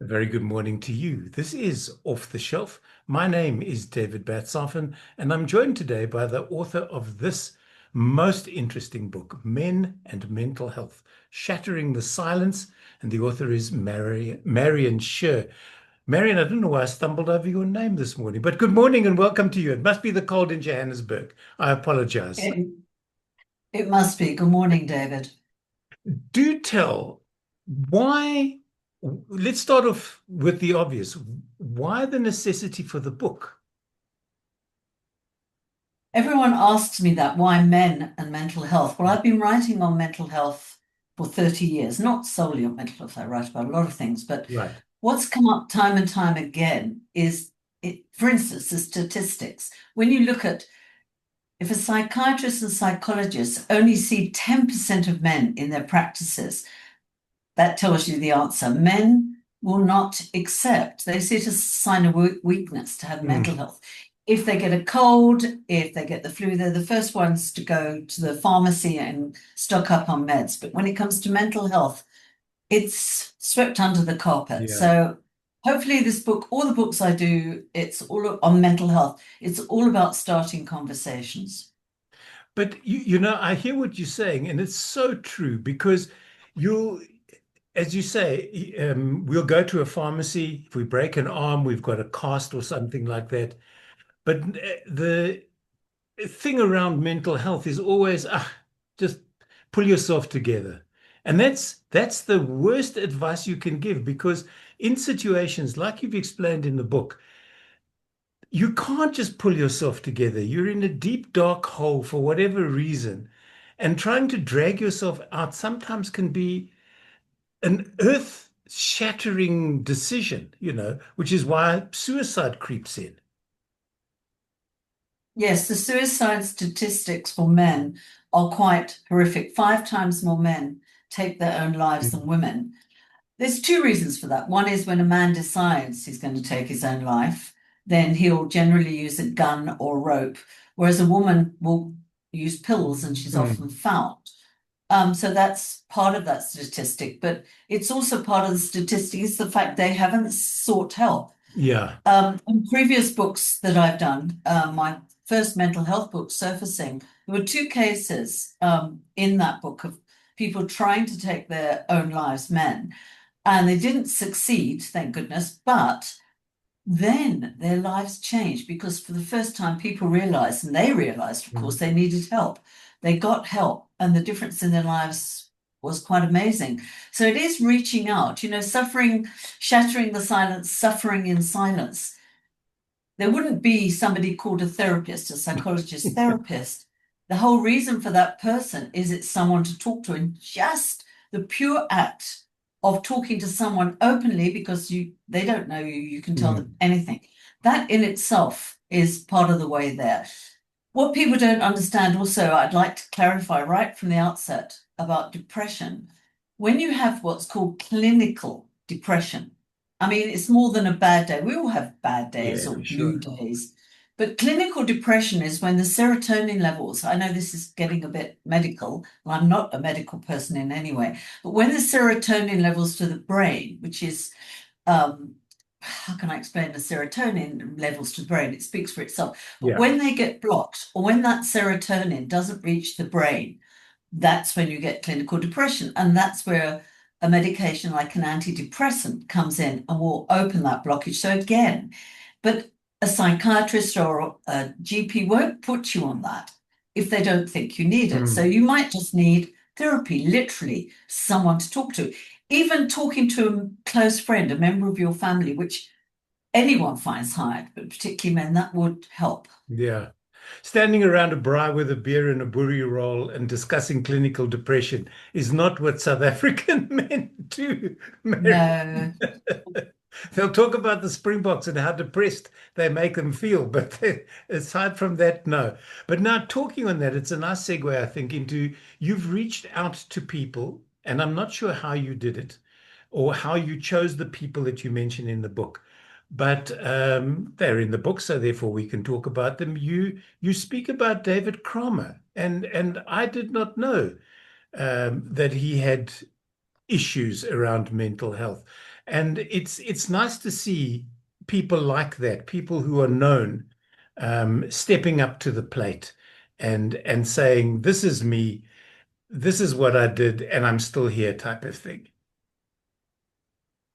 A very good morning to you. This is Off the Shelf. My name is David Batsoffen, and I'm joined today by the author of this most interesting book, Men and Mental Health, Shattering the Silence. And the author is Marion Scher. Marion, I don't know why I stumbled over your name this morning, but good morning and welcome to you. It must be the cold in Johannesburg. I apologize. It, it must be. Good morning, David. Do tell why, let's start off with the obvious. Why the necessity for the book? Everyone asks me that, why men and mental health? Well, I've been writing on mental health for 30 years, not solely on mental health. I write about a lot of things, but Right. what's come up time and time again is, for instance, the statistics. When you look at if a psychiatrist and psychologist only see 10% of men in their practices, that tells you the answer. Men will not accept. They see it as a sign of weakness to have mental Mm. health. If they get a cold, if they get the flu, they're the first ones to go to the pharmacy and stock up on meds. But when it comes to mental health, it's swept under the carpet. Yeah. So hopefully this book, all the books I do, it's all on mental health. It's all about starting conversations. But I hear what you're saying, and it's so true because you'll, as you say, we'll go to a pharmacy. If we break an arm, we've got a cast or something like that. But the thing around mental health is always, just pull yourself together. And that's the worst advice you can give because in situations like you've explained in the book, you can't just pull yourself together. You're in a deep, dark hole for whatever reason. And trying to drag yourself out sometimes can be an earth-shattering decision, which is why suicide creeps in. Yes, the suicide statistics for men are quite horrific. Five times more men take their own lives than women. There's two reasons for that. One is when a man decides he's going to take his own life, then he'll generally use a gun or rope, whereas a woman will use pills and she's Mm. often found. So that's part of that statistic, but it's also part of the statistic is the fact they haven't sought help. Yeah. In previous books that I've done, my first mental health book, Surfacing, there were two cases in that book of people trying to take their own lives, men, and they didn't succeed, thank goodness, but then their lives changed because for the first time people realized, and they realized, of course, Mm. they needed help. They got help, and the difference in their lives was quite amazing. So it is reaching out, suffering, shattering the silence, suffering in silence. There wouldn't be somebody called a therapist, a psychologist therapist. The whole reason for that person is it's someone to talk to, and just the pure act of talking to someone openly because they don't know you, you can tell them Mm. anything. That in itself is part of the way there. What people don't understand also, I'd like to clarify right from the outset about depression. When you have what's called clinical depression, I mean, it's more than a bad day. We all have bad days Yeah, or for blue sure. days. But clinical depression is when the serotonin levels, I know this is getting a bit medical, and I'm not a medical person in any way, but when the serotonin levels to the brain, which is how can I explain the serotonin levels to the brain? It speaks for itself. But Yeah. when they get blocked or when that serotonin doesn't reach the brain, that's when you get clinical depression. And that's where a medication like an antidepressant comes in and will open that blockage. So again, but a psychiatrist or a GP won't put you on that if they don't think you need it. So Mm. you might just need therapy, literally someone to talk to. Even talking to a close friend, a member of your family, which anyone finds hard, but particularly men, that would help. Yeah. Standing around a braai with a beer and a boerie roll and discussing clinical depression is not what South African men do, Mary. No. They'll talk about the Springboks and how depressed they make them feel, but aside from that, no. But now, talking on that, it's a nice segue, I think, into you've reached out to people, and I'm not sure how you did it or how you chose the people that you mention in the book. But they're in the book, so therefore we can talk about them. You speak about David Cromer, and I did not know that he had issues around mental health. And it's nice to see people like that, people who are known, stepping up to the plate and saying, "This is me, this is what I did, and I'm still here," type of thing.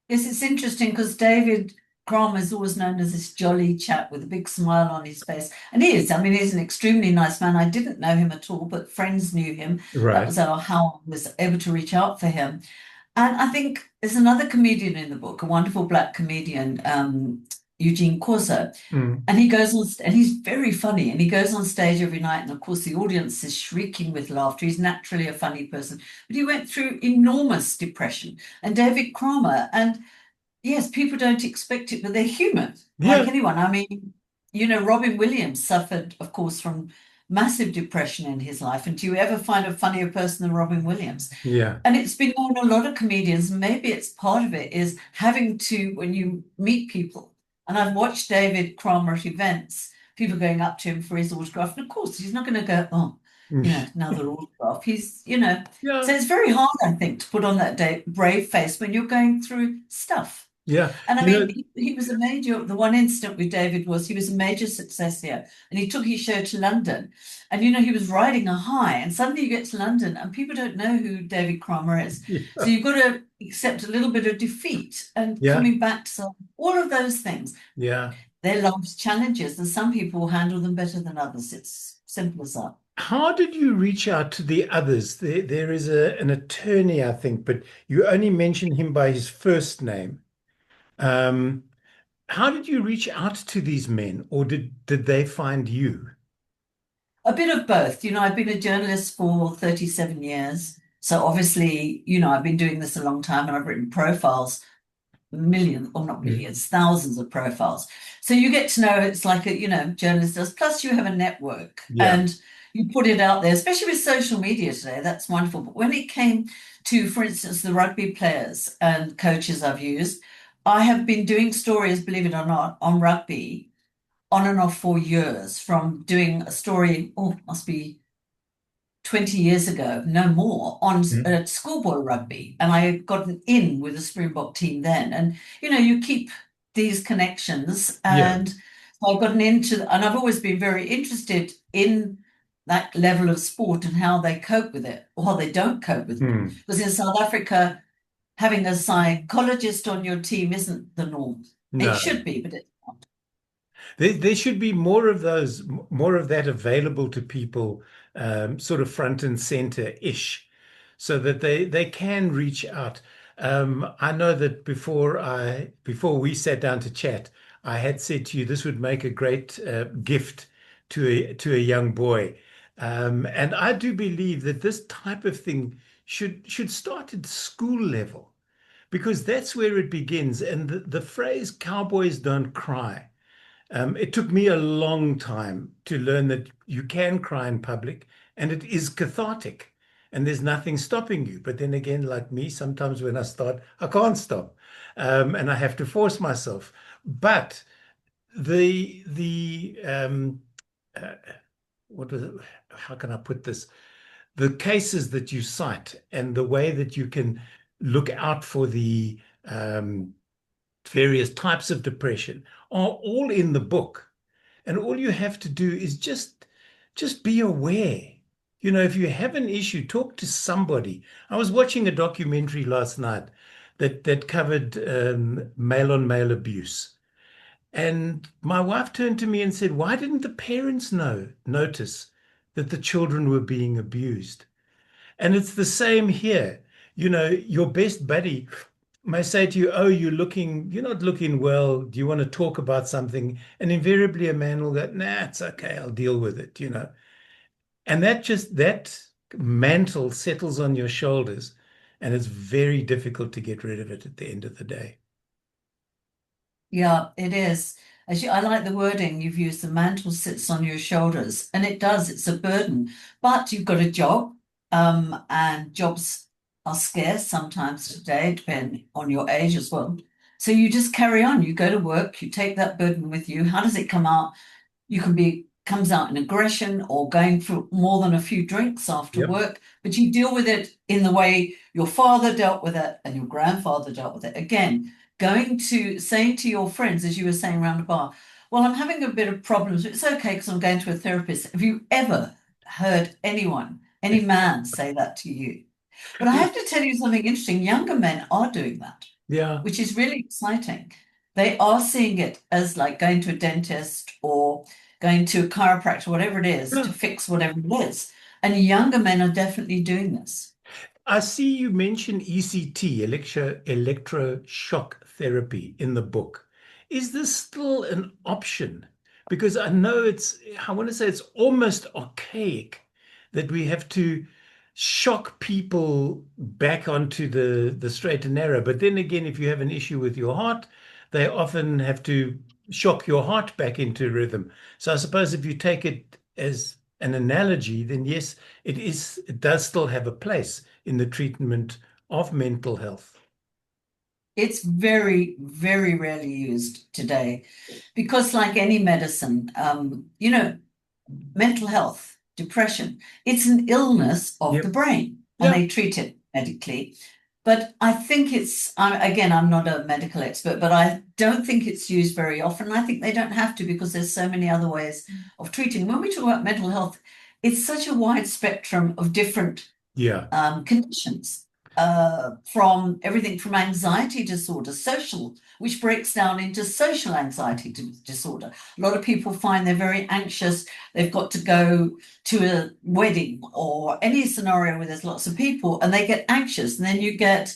Yes, it's interesting because David Crom is always known as this jolly chap with a big smile on his face. And he is. I mean, he's an extremely nice man. I didn't know him at all, but friends knew him. That Right. was how I was able to reach out for him. And I think there's another comedian in the book, a wonderful black comedian, Eugene Corso. Mm. And he goes on, and he's very funny. And he goes on stage every night. And of course, the audience is shrieking with laughter. He's naturally a funny person, but he went through enormous depression. And David Cromer, and yes, people don't expect it, but they're human, like Yeah. anyone. I mean, Robin Williams suffered, of course, from massive depression in his life. And do you ever find a funnier person than Robin Williams? Yeah. And it's been known a lot of comedians, maybe it's part of it, is having to, when you meet people, and I've watched David Cromer at events, people going up to him for his autograph. And of course, he's not going to go, oh, another autograph. Yeah. So it's very hard, I think, to put on that brave face when you're going through stuff. Yeah. And I You mean, know, he was a major, the one incident with David was he was a major success here. And he took his show to London. And, he was riding a high. And suddenly you get to London and people don't know who David Cromer is. So yeah. you've got to accept a little bit of defeat and Yeah. coming back to all of those things. Yeah. They're life's challenges. And some people handle them better than others. It's simple as that. How did you reach out to the others? There is an attorney, I think, but you only mention him by his first name. Um, how did you reach out to these men, or did they find you? A bit of both. I've been a journalist for 37 years. So obviously, I've been doing this a long time and I've written profiles, millions, or not Mm. millions, thousands of profiles. So you get to know it's like journalist does. Plus, you have a network Yeah. and you put it out there, especially with social media today. That's wonderful. But when it came to, for instance, the rugby players and coaches I've used, I have been doing stories, believe it or not, on rugby on and off for years from doing a story, oh, must be 20 years ago, no more, on Mm. schoolboy rugby. And I got an in with the Springbok team then. And, you keep these connections. Yeah. And so I've gotten into, and I've always been very interested in that level of sport and how they cope with it or how they don't cope with it. Mm. Because in South Africa, having a psychologist on your team isn't the norm. It No. should be, but it's not. There should be more of those, more of that available to people, sort of front and center-ish, so that they can reach out. I know that before we sat down to chat, I had said to you this would make a great gift to a young boy, and I do believe that this type of thing should start at school level because that's where it begins. And the phrase "Cowboys don't cry." It took me a long time to learn that you can cry in public and it is cathartic and there's nothing stopping you. But then again, like me, sometimes when I start, I can't stop, and I have to force myself. But the uh, what was it? How can I put this? The cases that you cite and the way that you can look out for the various types of depression are all in the book. And all you have to do is just be aware. If you have an issue, talk to somebody. I was watching a documentary last night that covered male on male abuse. And my wife turned to me and said, "Why didn't the parents notice that the children were being abused?" And it's the same here. Your best buddy may say to you, "Oh, you're not looking well. Do you want to talk about something?" And invariably a man will go, "Nah, it's okay. I'll deal with it." And that mantle settles on your shoulders, and it's very difficult to get rid of it at the end of the day. Yeah, it is. I like the wording you've used, the mantle sits on your shoulders, and it does, it's a burden. But you've got a job, and jobs are scarce sometimes today, depending on your age as well. So you just carry on, you go to work, you take that burden with you. How does it come out? You can be comes out in aggression or going for more than a few drinks after Yep. work, but you deal with it in the way your father dealt with it and your grandfather dealt with it. Again, saying to your friends, as you were saying around the bar, well, I'm having a bit of problems. It's okay because I'm going to a therapist. Have you ever heard anyone, any man say that to you? But I have to tell you something interesting. Younger men are doing that, Yeah. which is really exciting. They are seeing it as like going to a dentist or going to a chiropractor, whatever it is, Yeah. to fix whatever it is. And younger men are definitely doing this. I see you mention ECT, electroshock therapy, in the book. Is this still an option? Because I know I want to say it's almost archaic that we have to shock people back onto the straight and narrow. But then again, if you have an issue with your heart, they often have to shock your heart back into rhythm. So I suppose if you take it as an analogy, then yes, it does still have a place in the treatment of mental health. It's very, very rarely used today because, like any medicine, mental health, depression, it's an illness of the Yep. brain and Yeah. they treat it medically. But I think again, I'm not a medical expert, but I don't think it's used very often. I think they don't have to because there's so many other ways of treating. When we talk about mental health, it's such a wide spectrum of different Yeah. conditions, from everything from anxiety disorder, social, which breaks down into social anxiety disorder. A lot of people find they're very anxious. They've got to go to a wedding or any scenario where there's lots of people and they get anxious. And then you get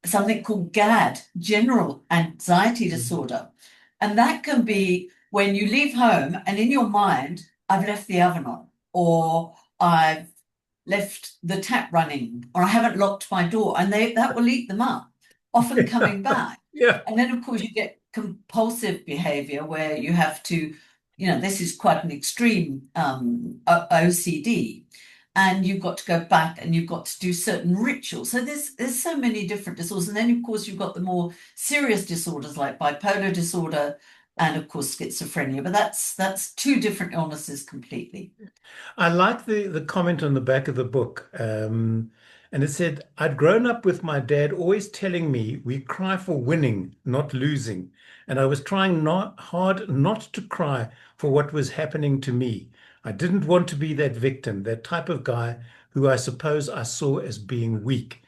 something called GAD, general anxiety Mhm. disorder. And that can be when you leave home and in your mind, I've left the oven on, or I've left the tap running, or I haven't locked my door, and that will eat them up, often coming back. Yeah. And then, of course, you get compulsive behavior where you have to, this is quite an extreme OCD, and you've got to go back and you've got to do certain rituals. So there's so many different disorders, and then of course you've got the more serious disorders like bipolar disorder and of course schizophrenia. But that's two different illnesses completely. I like the comment on the back of the book. And it said, I'd grown up with my dad always telling me we cry for winning, not losing. And I was trying not hard not to cry for what was happening to me. I didn't want to be that victim, that type of guy who I suppose I saw as being weak.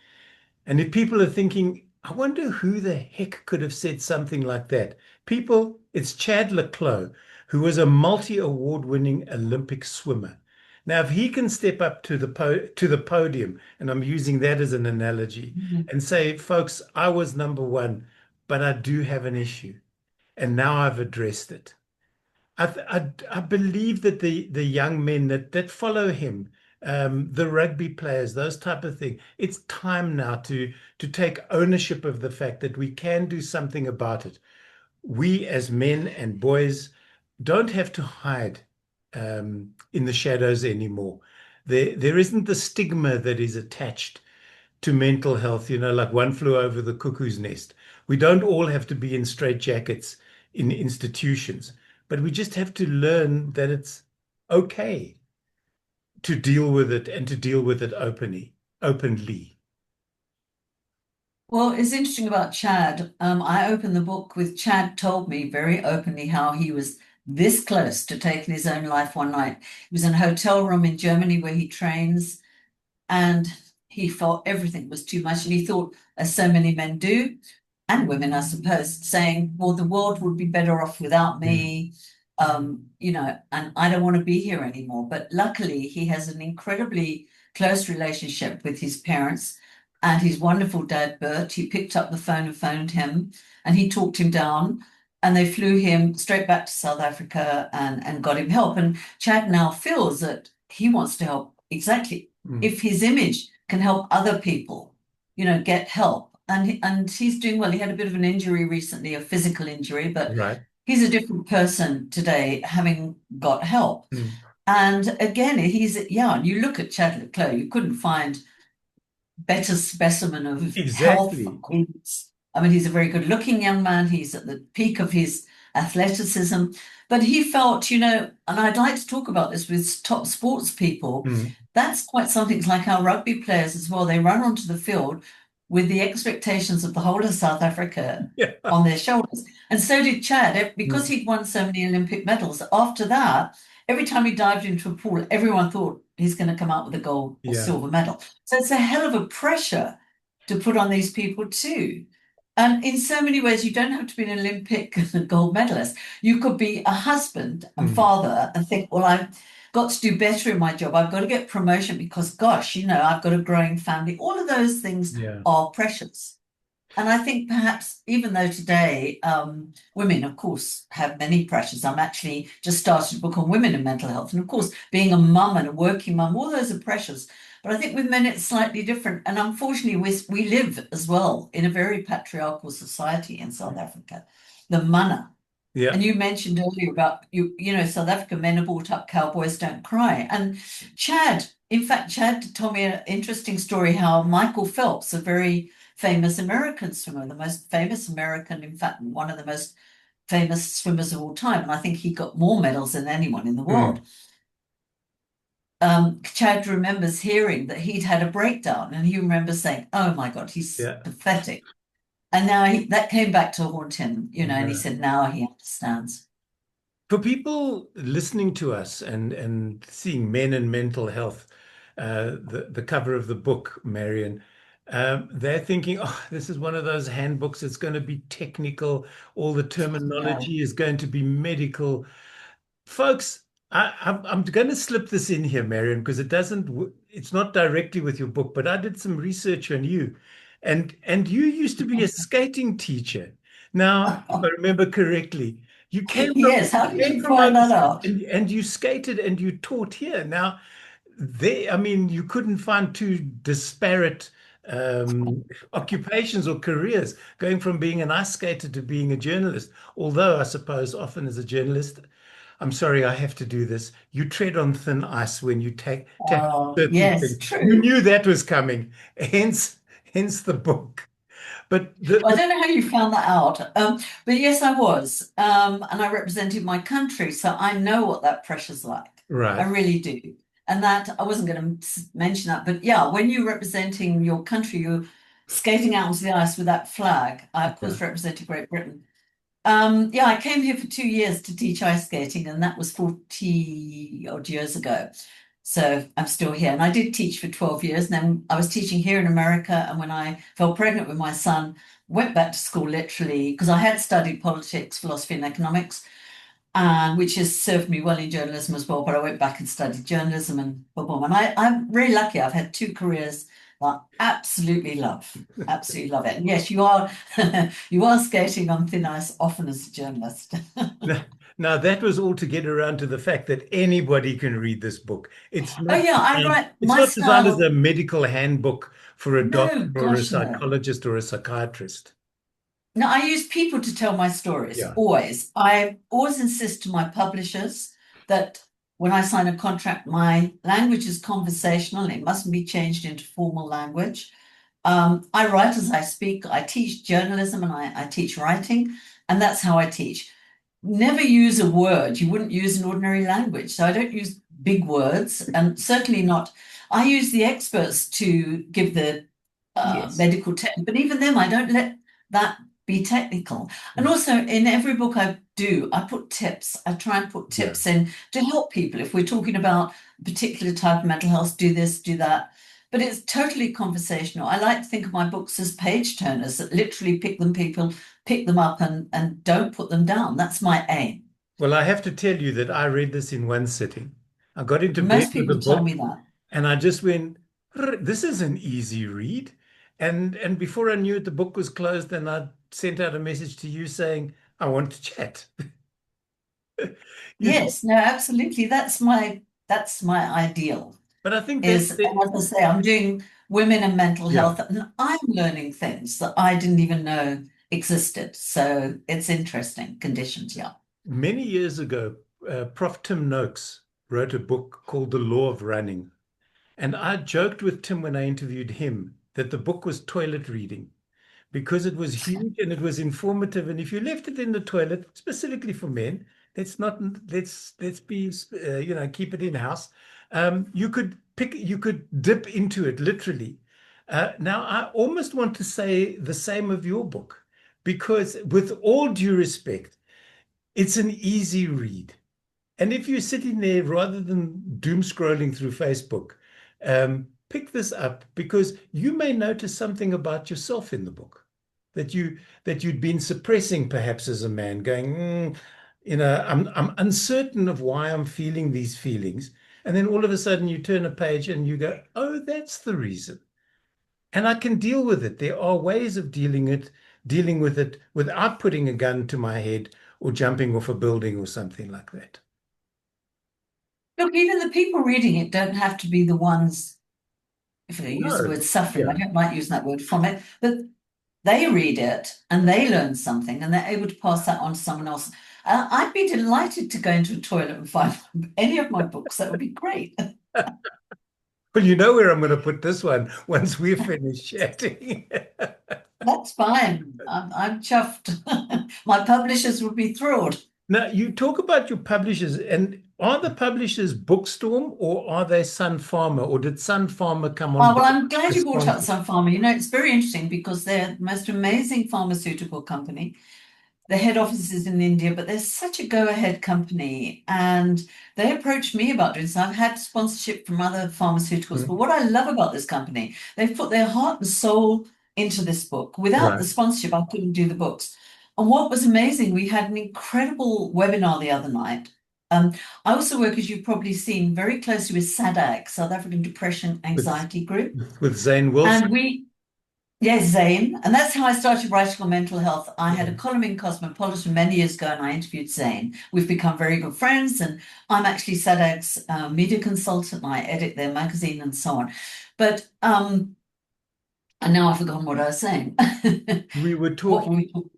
And if people are thinking, I wonder who the heck could have said something like that. People, it's Chad Leclos, who was a multi-award winning Olympic swimmer. Now, if he can step up to the podium, and I'm using that as an analogy, Mhm. and say, folks, I was number one, but I do have an issue, and now I've addressed it. I believe that the young men that follow him, the rugby players, those type of thing, it's time now to take ownership of the fact that we can do something about it. We as men and boys don't have to hide in the shadows anymore. There isn't the stigma that is attached to mental health, like one flew over the cuckoo's nest. We don't all have to be in straitjackets in institutions, but we just have to learn that it's okay to deal with it and to deal with it openly. Well, it's interesting about Chad. I opened the book with Chad told me very openly how he was this close to taking his own life one night. He was in a hotel room in Germany where he trains, and he felt everything was too much. And he thought, as so many men do, and women, I suppose, saying, well, the world would be better off without Mm. me, and I don't want to be here anymore. But luckily, he has an incredibly close relationship with his parents and his wonderful dad, Bert. He picked up the phone and phoned him, and he talked him down. And they flew him straight back to South Africa and got him help. And Chad now feels that he wants to help exactly Mm. if his image can help other people, get help. And he's doing well. He had a bit of an injury recently, a physical injury, but Right. he's a different person today, having got help. Mm. And again, and you look at Chadwick Clough, you couldn't find better specimen of health. Exactly. I mean, he's a very good looking young man. He's at the peak of his athleticism. But he felt, and I'd like to talk about this with top sports people. Mm. That's quite something. It's like our rugby players as well. They run onto the field with the expectations of the whole of South Africa Yeah. on their shoulders. And so did Chad, because Mm. he'd won so many Olympic medals. After that, every time he dived into a pool, everyone thought he's going to come out with a gold or Yeah. silver medal. So it's a hell of a pressure to put on these people too. And in so many ways, you don't have to be an Olympic gold medalist. You could be a husband and Mm. father and think, well, I've got to do better in my job. I've got to get promotion because, gosh, I've got a growing family. All of those things Yeah. are pressures. And I think perhaps even though today women, of course, have many pressures. I'm actually just started a book on women and mental health. And of course, being a mum and a working mum, all those are pressures. But I think with men, it's slightly different. And unfortunately, we live as well in a very patriarchal society in South Africa, the mana. Yeah. And you mentioned earlier about South African men are brought up, cowboys don't cry. And in fact, Chad told me an interesting story how Michael Phelps, a very famous American swimmer, the most famous American, in fact, one of the most famous swimmers of all time, and I think he got more medals than anyone in the world. Mm. Chad remembers hearing that he'd had a breakdown, and he remembers saying, "Oh my God, he's Yeah. pathetic." And now that came back to haunt him, and he Yeah. said now he understands. For people listening to us and seeing Men and Mental Health, the cover of the book, Marion, they're thinking, oh, this is one of those handbooks. It's going to be technical. All the No. terminology is going to be medical. Folks, I'm going to slip this in here, Marion, because it's not directly with your book, but I did some research on you, and you used to be a skating teacher. Now, if I remember correctly, you came from Yes, how did you find that overseas out? and you skated and you taught here. Now, I mean, you couldn't find two disparate occupations or careers going from being an ice skater to being a journalist. Although I suppose often as a journalist, I'm sorry, I have to do this. You tread on thin ice when you tackle Oh, certain yes, things. You true. knew that was coming, hence the book. But Well, I don't know how you found that out, but yes, I was, and I represented my country, so I know what that pressure's like. I right, really do, and that I wasn't going to mention that, but yeah, when you're representing your country, you're skating out onto the ice with that flag. I, of yeah. course, represented Great Britain. Yeah, I came here for 2 years to teach ice skating, and that was 40 odd years ago. So I'm still here. And I did teach for 12 years. And then I was teaching here in America. And when I fell pregnant with my son, went back to school literally because I had studied politics, philosophy, and economics, and which has served me well in journalism as well. But I went back and studied journalism and boom, boom. And I'm really lucky. I've had two careers that I absolutely love. Absolutely love it. And yes, you are you are skating on thin ice often as a journalist. Now, now that was all to get around to the fact that anybody can read this book. Oh yeah, I write It's my not designed as a style. medical handbook for a No, doctor or a gosh, no. psychologist or a psychiatrist. No, I use people to tell my stories, Yeah. always. I always insist to my publishers that when I sign a contract, my language is conversational and it mustn't be changed into formal language. I write as I speak. I teach journalism and I teach writing, and that's how I teach. Never use a word you wouldn't use in ordinary language. So I don't use big words, and certainly not. I use the experts to give the Yes. medical term, but even them, I don't let that be technical. And also, in every book I do, I put tips. I try and put Yeah. tips in to help people. If we're talking about a particular type of mental health, do this, do that. But it's totally conversational. I like to think of my books as page turners that literally people pick them up and don't put them down. That's my aim. Well, I have to tell you that I read this in one sitting. I got into bed Most with the people tell book me that. and I just went, This is an easy read." And before I knew it, the book was closed and I sent out a message to you saying, "I want to chat." You see, Yes, no, absolutely. That's my ideal. but I think Is, and as I say, I'm doing women and mental yeah. health, and I'm learning things that I didn't even know existed. So it's interesting conditions, yeah. Many years ago, Prof. Tim Noakes wrote a book called The Law of Running. And I joked with Tim when I interviewed him that the book was toilet reading because it was huge and it was informative. And if you left it in the toilet, specifically for men, let's not let's be keep it in house. You could dip into it literally. Now, I almost want to say the same of your book, because with all due respect, it's an easy read. And if you're sitting there rather than doom scrolling through Facebook, pick this up because you may notice something about yourself in the book that you'd been suppressing perhaps as a man, going, I'm uncertain of why I'm feeling these feelings. And then all of a sudden you turn a page and you go, oh, that's the reason. And I can deal with it. There are ways of dealing with it without putting a gun to my head or jumping off a building or something like that. Look, even the people reading it don't have to be the ones, if I use the No. word suffering, I Yeah. don't like using that word from it, but they read it and they learn something and they're able to pass that on to someone else. I'd be delighted to go into a toilet and find any of my books. That would be great. Well, you know where I'm going to put this one once we're finished chatting. That's fine. I'm chuffed. My publishers would be thrilled. Now, you talk about your publishers, and are the publishers Bookstorm or are they Sun Pharma, or did Sun Pharma come on Oh, well, board I'm glad as you brought up sponsor? Sun Pharma. You know, it's very interesting because they're the most amazing pharmaceutical company. The head office is in India, but they're such a go-ahead company. And they approached me about doing so. I've had sponsorship from other pharmaceuticals, but Mm. what I love about this company, they've put their heart and soul into this book. Without the Right. sponsorship, I couldn't do the books. And what was amazing, we had an incredible webinar the other night. Um, I also work, as you've probably seen, very closely with SADAG, South African Depression With Anxiety Group. Zane Wilson. And yes, Zane. And that's how I started writing on mental health. I had a Yeah. column in Cosmopolitan many years ago and I interviewed Zane. We've become very good friends, and I'm actually SADAG's media consultant. I edit their magazine and so on. But, and now I've forgotten what I was saying. We were What were talking, we talking?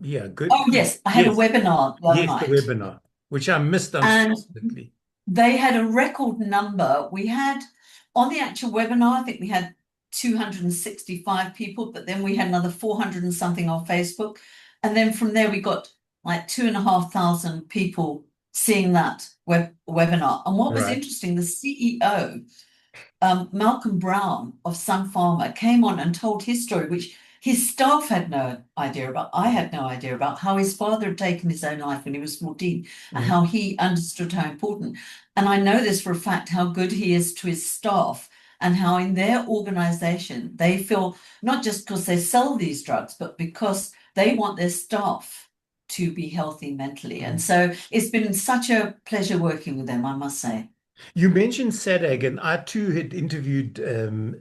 yeah, Oh, good. yes, I had a Yes, webinar the other yes, the night. webinar, which I missed And unfortunately. they had a record number. We had on the actual webinar, I think we had 265 people, but then we had another 400 and something on Facebook. And then from there, we got like 2,500 people seeing that webinar. And what was Right. interesting, the CEO, Malcolm Brown of Sun Pharma, came on and told his story, which his staff had no idea about. I had no idea about how his father had taken his own life when he was 14 and Mhm. how he understood how important. And I know this for a fact, how good he is to his staff and how in their organization they feel not just because they sell these drugs, but because they want their staff to be healthy mentally. And so it's been such a pleasure working with them, I must say. You mentioned SADAG, and I too had interviewed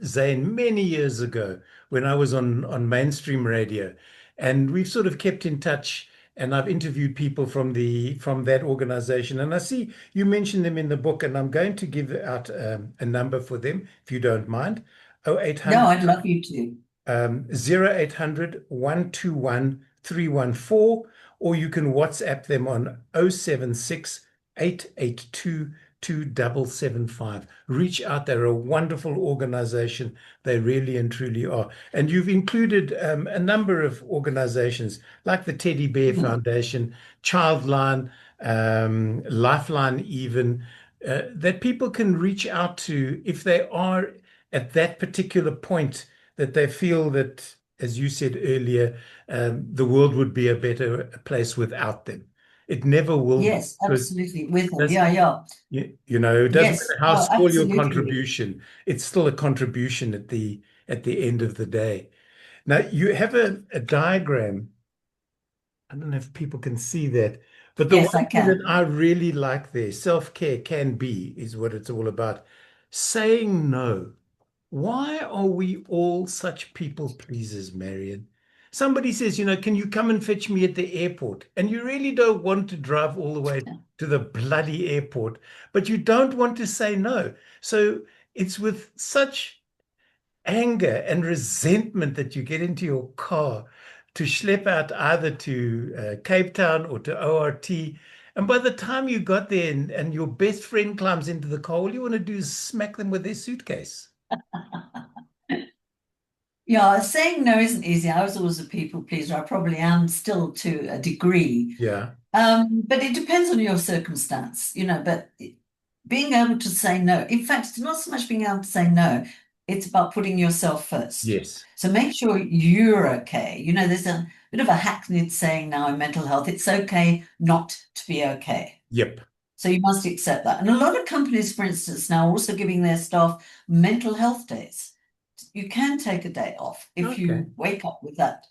Zane many years ago when I was on mainstream radio, and we've sort of kept in touch. And I've interviewed people from that organization, and I see you mentioned them in the book, and I'm going to give out a number for them if you don't mind. Oh eight No, hundred I'd love you to. 0800 or you can WhatsApp them on 076 882 2775. Reach out. They're a wonderful organization. They really and truly are. And you've included a number of organizations like the Teddy Bear Mhm. Foundation, Childline, Lifeline, even that people can reach out to if they are at that particular point that they feel that, as you said earlier, the world would be a better place without them. It never will be Yes, because absolutely. With them. that's, Yeah, yeah. it doesn't Yes. matter how Oh, small your absolutely. contribution, it's still a contribution at the end of the day. Now you have a diagram. I don't know if people can see that, but the Yes, one I thing that can. I really like there, self-care can be, is what it's all about. Saying no. Why are we all such people pleasers, Marion? Somebody says, can you come and fetch me at the airport? And you really don't want to drive all the way to the bloody airport, but you don't want to say no. So it's with such anger and resentment that you get into your car to schlep out either to Cape Town or to ORT. And by the time you got there and your best friend climbs into the car, all you want to do is smack them with their suitcase. Yeah, saying no isn't easy. I was always a people pleaser. I probably am still to a degree. Yeah. But it depends on your circumstance, but being able to say no. In fact, it's not so much being able to say no, it's about putting yourself first. Yes. So make sure you're okay. There's a bit of a hackneyed saying now in mental health, it's okay not to be okay. Yep. So you must accept that. And a lot of companies, for instance, now are also giving their staff mental health days. You can take a day off if Okay. you wake up with that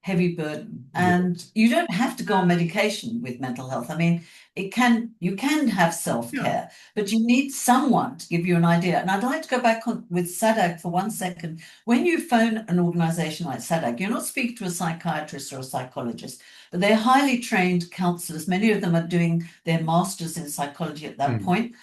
heavy burden. Yeah. And you don't have to go on medication with mental health. I mean, you can have Yeah. self-care, but you need someone to give you an idea. And I'd like to go back on with SADAG for 1 second. When you phone an organization like SADAG, you're not speaking to a psychiatrist or a psychologist, but they're highly trained counselors. Many of them are doing their masters in psychology at that Mm. point.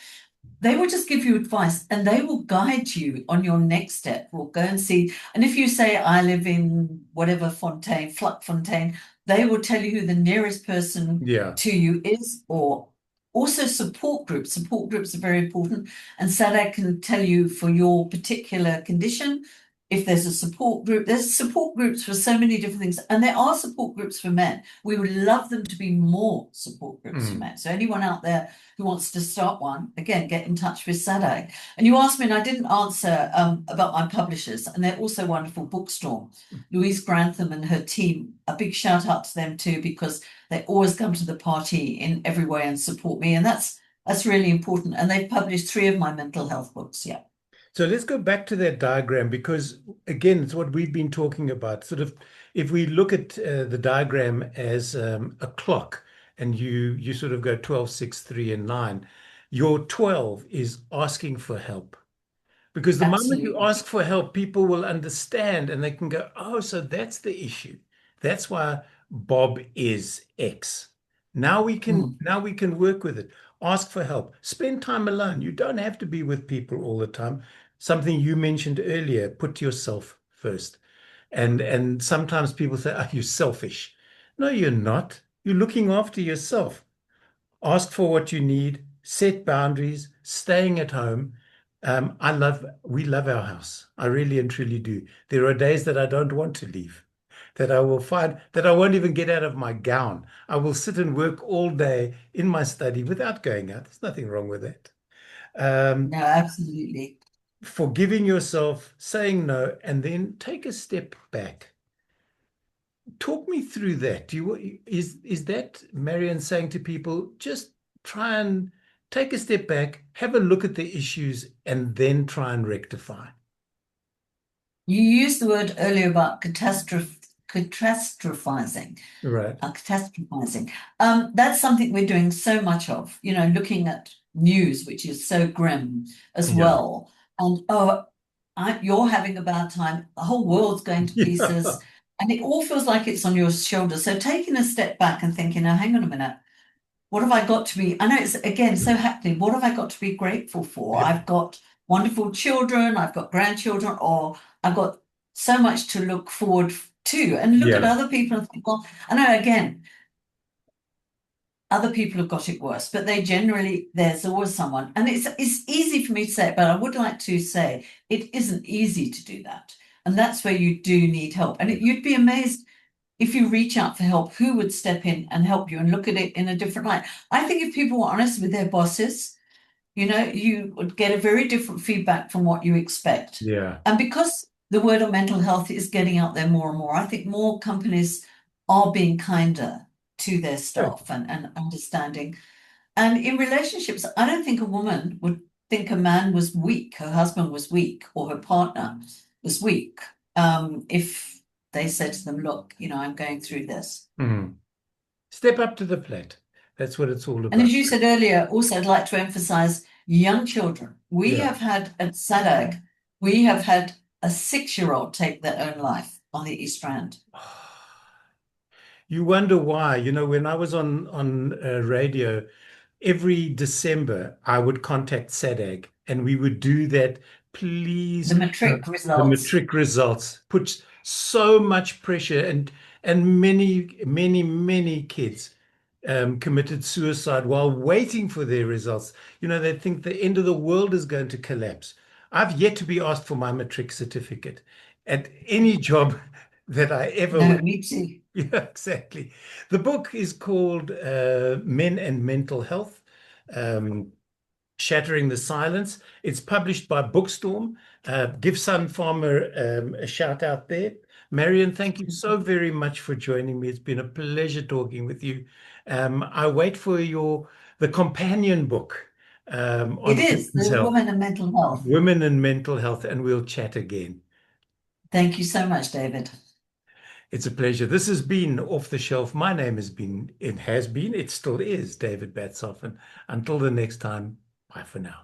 They will just give you advice and they will guide you on your next step. We'll go and see. And if you say, I live in whatever Fontaine, Fluck Fontaine, they will tell you who the nearest person Yeah. to you is, or also support groups. Support groups are very important. And SADAG can tell you for your particular condition. If there's a support group, there's support groups for so many different things. And there are support groups for men. We would love them to be more support groups for Mm. men. So anyone out there who wants to start one, again, get in touch with SADAG. And you asked me, and I didn't answer about my publishers, and they're also wonderful. Bookstore, Louise Grantham and her team, a big shout out to them too, because they always come to the party in every way and support me. And that's really important. And they've published 3 of my mental health books. Yeah. So let's go back to that diagram because, again, it's what we've been talking about. Sort of, if we look at the diagram as a clock, and you sort of go 12, 6, 3, and 9, your 12 is asking for help. Because the moment you Absolutely. ask for help, people will understand and they can go, oh, so that's the issue. That's why Bob is X. Mm. Now we can work with it. Ask for help. Spend time alone. You don't have to be with people all the time. Something you mentioned earlier, put yourself first. And sometimes people say, "Are you selfish?" No, you're not. You're looking after yourself. Ask for what you need, set boundaries, staying at home. We love our house. I really and truly do. There are days that I don't want to leave, that I will find that I won't even get out of my gown. I will sit and work all day in my study without going out. There's nothing wrong with that. Um, No, absolutely. Forgiving yourself, saying no, and then take a step back. Talk me through that. Is that Marion saying to people, just try and take a step back, have a look at the issues, and then try and rectify? You used the word earlier about catastrophizing. Right. Catastrophizing. That's something we're doing so much of, looking at news, which is so grim as Yeah. well. And oh, you're having a bad time, the whole world's going to Yeah. pieces, and it all feels like it's on your shoulders. So taking a step back and thinking, now hang on a minute, what have I got to be? I know it's again so hackneyed. What have I got to be grateful for? Yeah. I've got wonderful children, I've got grandchildren, or I've got so much to look forward to. And look at Yeah. other people and think, well, I know again, other people have got it worse, but there's always someone. And it's easy for me to say it, but I would like to say it isn't easy to do that. And that's where you do need help. And you'd be amazed if you reach out for help, who would step in and help you and look at it in a different light. I think if people were honest with their bosses, you would get a very different feedback from what you expect. Yeah. And because the word of mental health is getting out there more and more, I think more companies are being kinder to their Good. staff and understanding. And in relationships, I don't think a woman would think a man was weak, her husband was weak, or her partner was weak, if they said to them, look, I'm going through this. Mhm. Step up to the plate. That's what it's all And as about. you said earlier, also I'd like to emphasize young children. We Yeah. have had at SADAG, we have had a 6-year-old take their own life on the East Rand. You wonder why. When I was on radio, every December I would contact SADAG and we would do that. The Please, matric the results. matric results puts so much pressure, and many kids committed suicide while waiting for their results. They think the end of the world is going to collapse. I've yet to be asked for my matric certificate. at any job that I ever No, went. me too. Yeah, exactly. The book is called Men and Mental Health, um, Shattering the Silence. It's published by Bookstorm. Give Sun Pharma a shout out there. Marion, thank you so very much for joining me. It's been a pleasure talking with you. I wait for the companion book It on is women's the health, woman and mental health. women and mental health, and we'll chat again. Thank you so much, David. It's a pleasure. This has been Off the Shelf. My name it still is David Batsoff. And until the next time, bye for now.